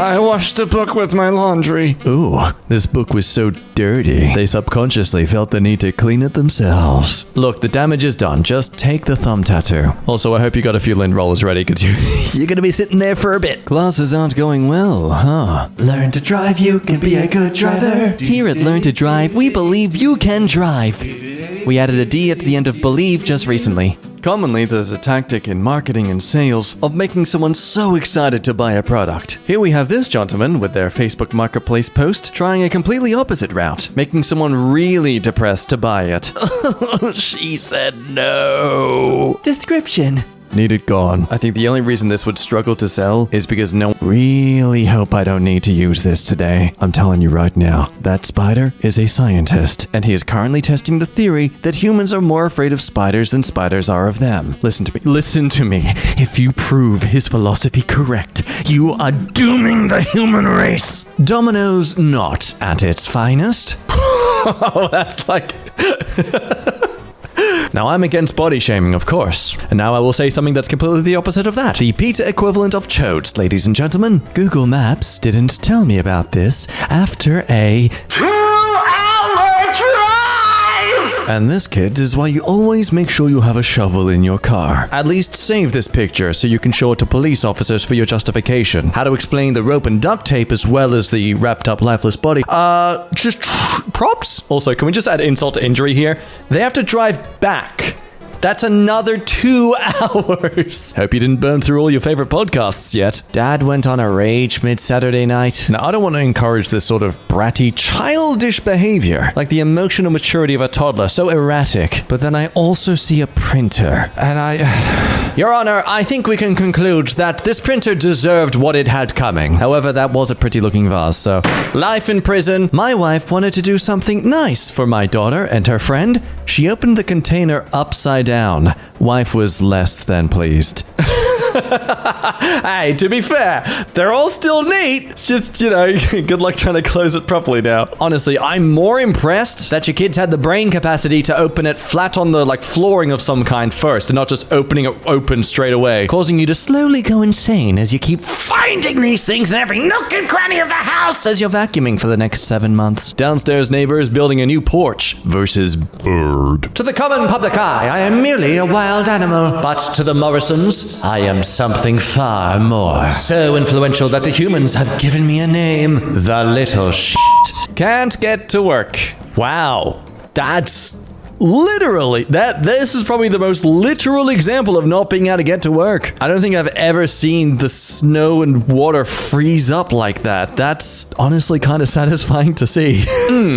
I washed a book with my laundry. Ooh, this book was so dirty. They subconsciously felt the need to clean it themselves. Look, the damage is done. Just take the thumb tattoo. Also, I hope you got a few lint rollers ready, because you're gonna be sitting there for a bit. Classes aren't going well, huh? Learn to drive, you can be a good driver. Here at Learn to Drive, we believe you can drive. We added a D at the end of believe just recently. Commonly, there's a tactic in marketing and sales of making someone so excited to buy a product. Here we have this gentleman with their Facebook Marketplace post trying a completely opposite route, making someone really depressed to buy it. She said no. Description. Need it gone. I think the only reason this would struggle to sell is because no one really hope I don't need to use this today. I'm telling you right now, that spider is a scientist, and he is currently testing the theory that humans are more afraid of spiders than spiders are of them. Listen to me. Listen to me. If you prove his philosophy correct, you are dooming the human race. Domino's not at its finest. Oh, that's like... Now, I'm against body shaming, of course. And now I will say something that's completely the opposite of that. The pizza equivalent of chodes, ladies and gentlemen. Google Maps didn't tell me about this after a 2-hour drive! And this, kids, is why you always make sure you have a shovel in your car. At least save this picture so you can show it to police officers for your justification. How to explain the rope and duct tape as well as the wrapped up lifeless body. Just props? Also, can we just add insult to injury here? They have to drive back. That's another 2 hours. Hope you didn't burn through all your favorite podcasts yet. Dad went on a rage mid-Saturday night. Now, I don't want to encourage this sort of bratty, childish behavior, like the emotional maturity of a toddler, so erratic. But then I also see a printer, and Your Honor, I think we can conclude that this printer deserved what it had coming. However, that was a pretty-looking vase, so... Life in prison. My wife wanted to do something nice for my daughter and her friend. She opened the container upside down. Wife was less than pleased. Hey, to be fair, they're all still neat. It's just, good luck trying to close it properly now. Honestly, I'm more impressed that your kids had the brain capacity to open it flat on the, flooring of some kind first, and not just opening it open straight away, causing you to slowly go insane as you keep finding these things in every nook and cranny of the house as you're vacuuming for the next 7 months. Downstairs neighbors building a new porch versus bird. To the common public eye, I am merely a wild animal, but to the Morrisons, I am something far more. So influential that the humans have given me a name. The little shit. Can't get to work. Wow. That's literally, this is probably the most literal example of not being able to get to work. I don't think I've ever seen the snow and water freeze up like that. That's honestly kind of satisfying to see.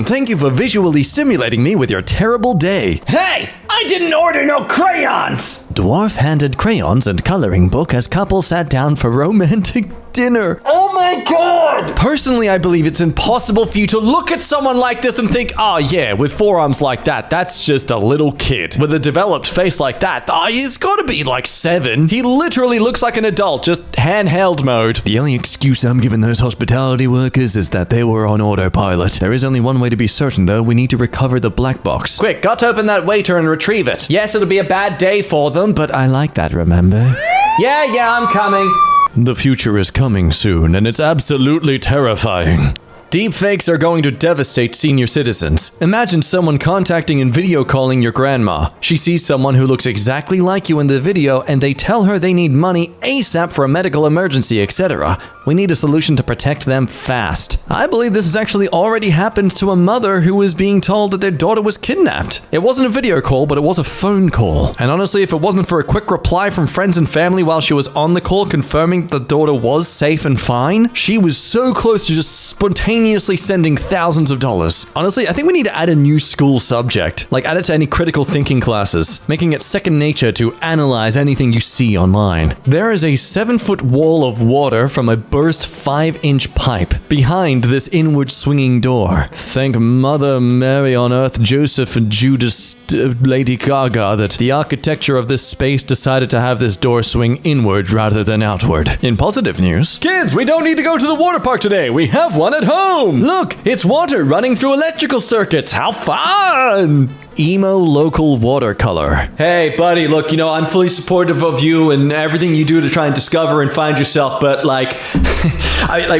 Thank you for visually stimulating me with your terrible day. Hey! I didn't order no crayons! Dwarf handed crayons and coloring book as couple sat down for romantic dinner. Oh my god! Personally, I believe it's impossible for you to look at someone like this and think, oh yeah, with forearms like that, that's just a little kid. With a developed face like that, he's gotta be 7. He literally looks like an adult, just handheld mode. The only excuse I'm giving those hospitality workers is that they were on autopilot. There is only one way to be certain though, we need to recover the black box. Quick, got to open that waiter and retrieve it. Yes, it'll be a bad day for them, but I like that, remember? Yeah, I'm coming. The future is coming soon, and it's absolutely terrifying. Deepfakes are going to devastate senior citizens. Imagine someone contacting and video calling your grandma. She sees someone who looks exactly like you in the video, and they tell her they need money ASAP for a medical emergency, etc. We need a solution to protect them fast. I believe this has actually already happened to a mother who was being told that their daughter was kidnapped. It wasn't a video call, but it was a phone call. And honestly, if it wasn't for a quick reply from friends and family while she was on the call confirming the daughter was safe and fine, she was so close to just spontaneously sending thousands of dollars. Honestly, I think we need to add a new school subject. Add it to any critical thinking classes, making it second nature to analyze anything you see online. There is a 7-foot wall of water from a burst 5-inch pipe behind this inward swinging door. Thank Mother Mary on Earth, Joseph and Judas, Lady Gaga, that the architecture of this space decided to have this door swing inward rather than outward. In positive news, kids, we don't need to go to the water park today. We have one at home. Look, it's water running through electrical circuits. How fun! emo local watercolor. Hey, buddy, look, I'm fully supportive of you and everything you do to try and discover and find yourself, but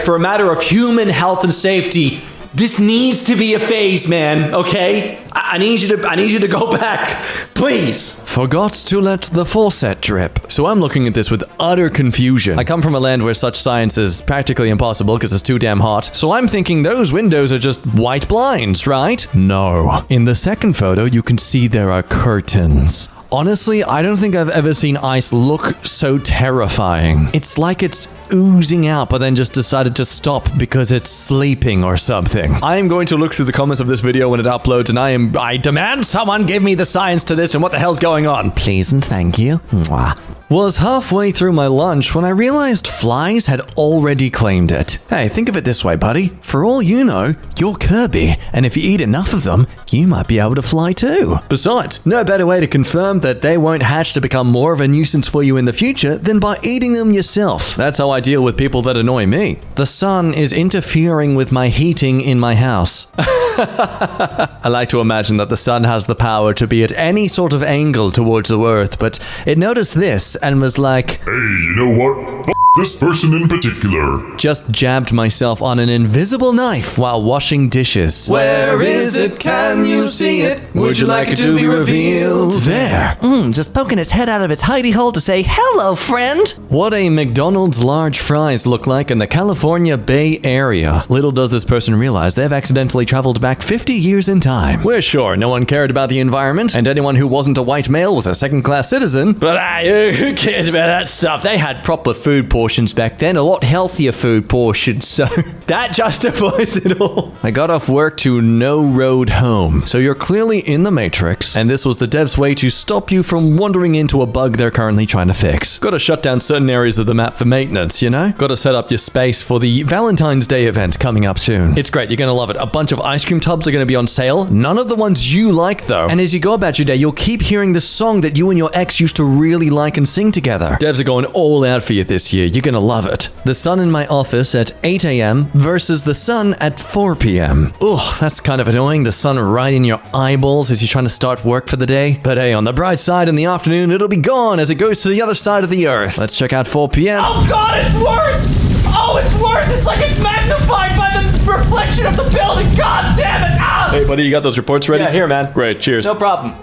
for a matter of human health and safety, this needs to be a phase, man, okay? I need you to go back, please. Forgot to let the faucet drip. So I'm looking at this with utter confusion. I come from a land where such science is practically impossible because it's too damn hot. So I'm thinking those windows are just white blinds, right? No. In the second photo, you can see there are curtains. Honestly, I don't think I've ever seen ice look so terrifying. It's like it's oozing out, but then just decided to stop because it's sleeping or something. I am going to look through the comments of this video when it uploads, and I demand someone give me the science to this and what the hell's going on. Please and thank you. Mwah. Was halfway through my lunch when I realized flies had already claimed it. Hey, think of it this way, buddy. For all you know, you're Kirby, and if you eat enough of them, you might be able to fly too. Besides, no better way to confirm that they won't hatch to become more of a nuisance for you in the future than by eating them yourself. That's how I deal with people that annoy me. The sun is interfering with my heating in my house. I like to imagine that the sun has the power to be at any sort of angle towards the earth, but it noticed this and was like, hey, you know what? F this person in particular. Just jabbed myself on an invisible knife while washing dishes. Where is it? Can you see it? Would you like it to be revealed? There. Just poking its head out of its hidey hole to say, hello, friend. What a McDonald's large fries look like in the California Bay Area. Little does this person realize they've accidentally traveled back 50 years in time. We're sure no one cared about the environment, and anyone who wasn't a white male was a second-class citizen. But who cares about that stuff? They had proper food portions back then, a lot healthier food portions, so that justifies it all. I got off work to no road home. So you're clearly in the Matrix, and this was the devs' way to stop you from wandering into a bug they're currently trying to fix. Gotta shut down certain areas of the map for maintenance, you know? Gotta set up your space for the Valentine's Day event coming up soon. It's great, you're gonna love it. A bunch of ice cream tubs are gonna be on sale. None of the ones you like, though. And as you go about your day, you'll keep hearing this song that you and your ex used to really like and sing together. Devs are going all out for you this year. You're gonna love it. The sun in my office at 8 a.m. versus the sun at 4 p.m. Ugh, that's kind of annoying. The sun right in your eyeballs as you're trying to start work for the day. But hey, on the bright side, in the afternoon, it'll be gone as it goes to the other side of the earth. Let's check out 4 p.m. Oh god, it's worse! Oh, it's worse! It's like it's magnified by the reflection of the building! God damn it! Ah! Hey, buddy, you got those reports ready? Yeah, here, man. Great, cheers. No problem.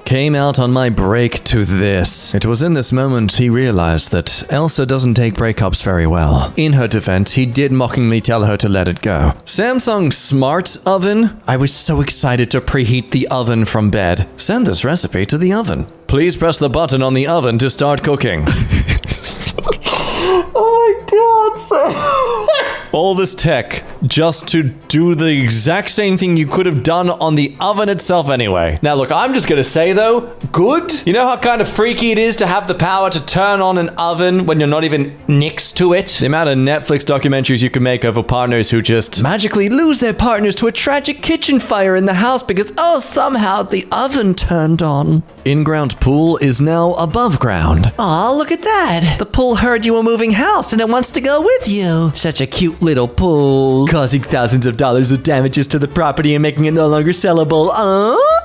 Came out on my break to this. It was in this moment he realized that Elsa doesn't take breakups very well. In her defense, he did mockingly tell her to let it go. Samsung Smart Oven? I was so excited to preheat the oven from bed. Send this recipe to the oven. Please press the button on the oven to start cooking. Oh my god, All this tech just to do the exact same thing you could have done on the oven itself anyway. Now look, I'm just gonna say though, good. You know how kind of freaky it is to have the power to turn on an oven when you're not even next to it? The amount of Netflix documentaries you can make over partners who just magically lose their partners to a tragic kitchen fire in the house because, oh, somehow the oven turned on. In-ground pool is now above ground. Aw, look at that. The pool heard you were moving house and it wants to go with you. Such a cute little pool. Causing thousands of dollars of damages to the property and making it no longer sellable.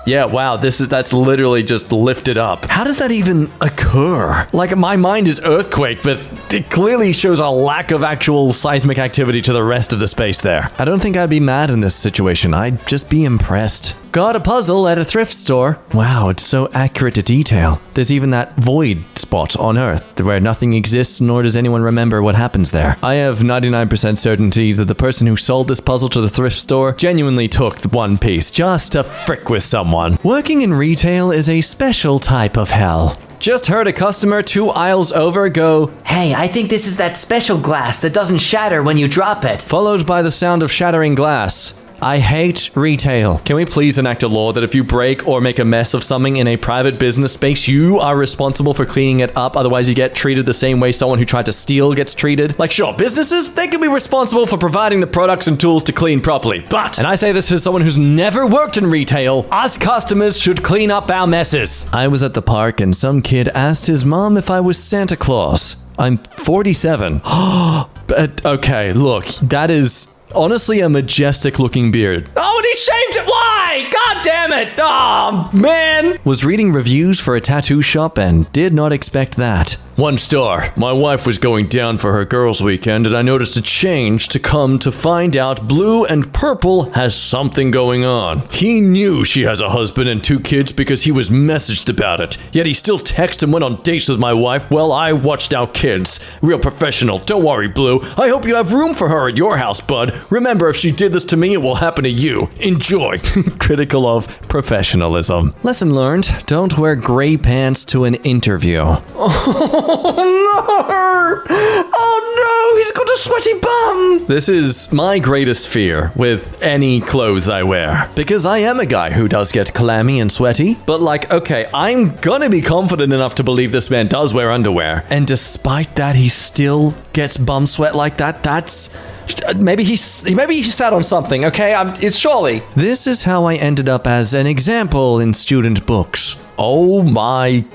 Yeah, wow, that's literally just lifted up. How does that even occur? Like, my mind is earthquake, but it clearly shows a lack of actual seismic activity to the rest of the space there. I don't think I'd be mad in this situation. I'd just be impressed. Got a puzzle at a thrift store. Wow, it's so accurate to detail. There's even that void spot on Earth where nothing exists, nor does anyone remember what happens there. I have 99% certainty that the person who sold this puzzle to the thrift store genuinely took one piece just to frick with someone. Working in retail is a special type of hell. Just heard a customer 2 aisles over go, Hey, I think this is that special glass that doesn't shatter when you drop it. followed by the sound of shattering glass. I hate retail. Can we please enact a law that if you break or make a mess of something in a private business space, you are responsible for cleaning it up, otherwise you get treated the same way someone who tried to steal gets treated? Like, sure, businesses, they can be responsible for providing the products and tools to clean properly, but, and I say this as someone who's never worked in retail, us customers should clean up our messes. I was at the park and some kid asked his mom if I was Santa Claus. I'm 47. But, okay, look, that is honestly a majestic looking beard. Oh, and he shaved it! Why? God damn it! Oh, man! Was reading reviews for a tattoo shop and did not expect that. 1 star. My wife was going down for her girls' weekend and I noticed a change to come to find out blue and purple has something going on. He knew she has a husband and 2 kids because he was messaged about it. Yet he still texted and went on dates with my wife while I watched our kids. Real professional. Don't worry, Blue. I hope you have room for her at your house, bud. Remember, if she did this to me, it will happen to you. Enjoy. Critical of professionalism. Lesson learned. Don't wear gray pants to an interview. Oh no! He's got a sweaty bum! This is my greatest fear with any clothes I wear. Because I am a guy who does get clammy and sweaty. But like, okay, I'm gonna be confident enough to believe this man does wear underwear. And despite that, he still gets bum sweat like that. That's... Maybe he sat on something, okay? It's surely. This is how I ended up as an example in student books. Oh my...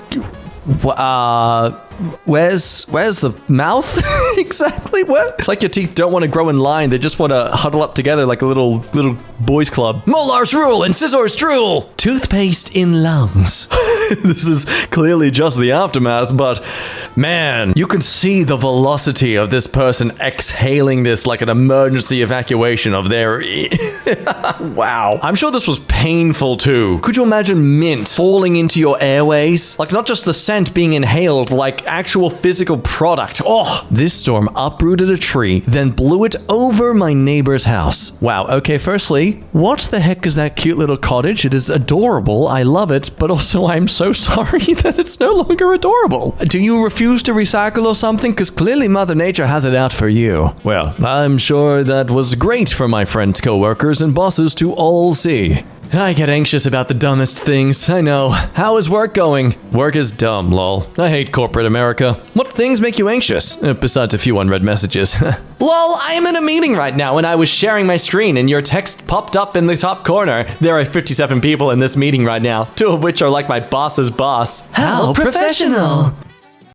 Where's the mouth? Exactly. What? It's like your teeth don't want to grow in line. They just want to huddle up together like a little boys club. Molars rule and scissors drool. Toothpaste in lungs. This is clearly just the aftermath, but man, you can see the velocity of this person exhaling this like an emergency evacuation of their... Wow. I'm sure this was painful too. Could you imagine mint falling into your airways? Like not just the scent being inhaled, like actual physical product. Oh, this storm uprooted a tree, then blew it over my neighbor's house. Wow, okay, firstly, what the heck is that cute little cottage? It is adorable, I love it, but also I'm so sorry that it's no longer adorable. Do you refuse to recycle or something? Because clearly Mother Nature has it out for you. Well, I'm sure that was great for my friends, co-workers, and bosses to all see. I get anxious about the dumbest things, I know. How is work going? Work is dumb, lol. I hate corporate America. What things make you anxious? Besides a few unread messages. Lol, I am in a meeting right now and I was sharing my screen and your text popped up in the top corner. There are 57 people in this meeting right now, 2 of which are like my boss's boss. How professional!